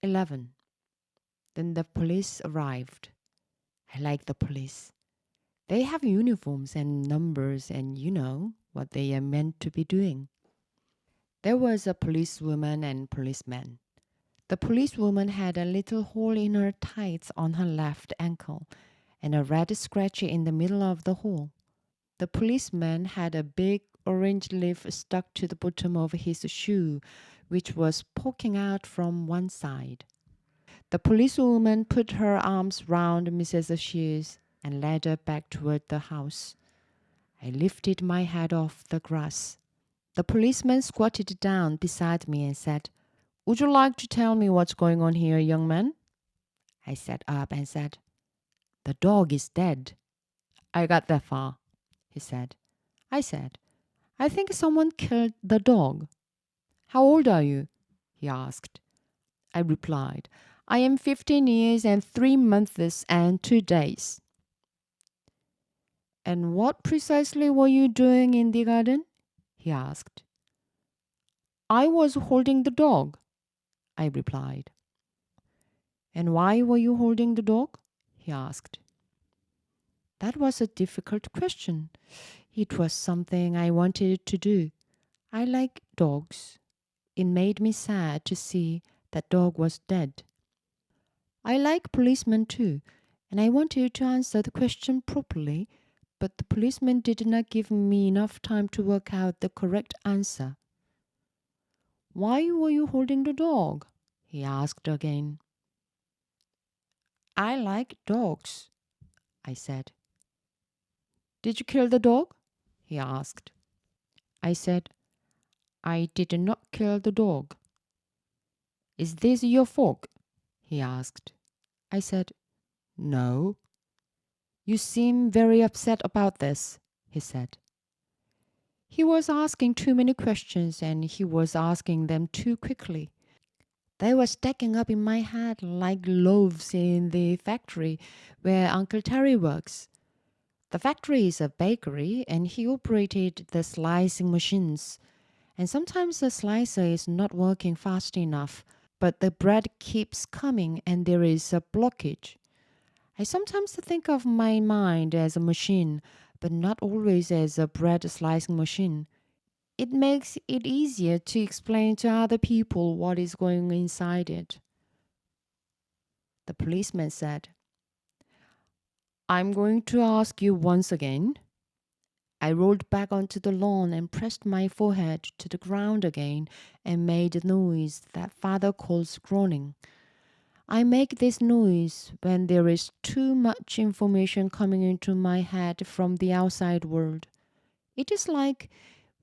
11. Then the police arrived. I like the police. They have uniforms and numbers and you know what they are meant to be doing. There was a policewoman and policeman. The policewoman had a little hole in her tights on her left ankle and a red scratch in the middle of the hole. The policeman had a big orange leaf stuck to the bottom of his shoe, which was poking out from one side. The policewoman put her arms round Mrs. Shears and led her back toward the house. I lifted my head off the grass. The policeman squatted down beside me and said, "Would you like to tell me what's going on here, young man?" I sat up and said, "The dog is dead." "I got that far," he said. I said, "I think someone killed the dog." "How old are you?" he asked. I replied, "I am 15 years and 3 months and 2 days." "And what precisely were you doing in the garden?" he asked. "I was holding the dog," I replied. "And why were you holding the dog?" he asked. That was a difficult question. It was something I wanted to do. I like dogs. It made me sad to see that dog was dead. I like policemen too, and I wanted to answer the question properly, but the policeman did not give me enough time to work out the correct answer. "Why were you holding the dog?" he asked again. "I like dogs," I said. "Did you kill the dog?" he asked. I said, "I did not kill the dog." "Is this your fault?" he asked. I said, "No." "You seem very upset about this," he said. He was asking too many questions and he was asking them too quickly. They were stacking up in my head like loaves in the factory where Uncle Terry works. The factory is a bakery and he operated the slicing machines. And sometimes the slicer is not working fast enough, but the bread keeps coming and there is a blockage. I sometimes think of my mind as a machine, but not always as a bread slicing machine. It makes it easier to explain to other people what is going inside it. The policeman said, "I'm going to ask you once again." I rolled back onto the lawn and pressed my forehead to the ground again and made a noise that father calls groaning. I make this noise when there is too much information coming into my head from the outside world. It is like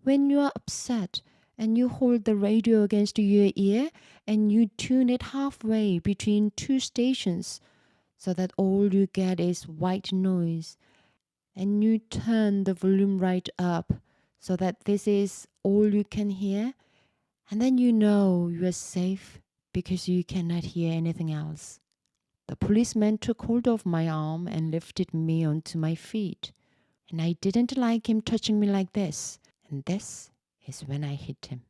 when you are upset and you hold the radio against your ear and you tune it halfway between 2 stations so that all you get is white noise, and you turn the volume right up so that this is all you can hear, and then you know you are safe because you cannot hear anything else. The policeman took hold of my arm and lifted me onto my feet, and I didn't like him touching me like this, and this is when I hit him.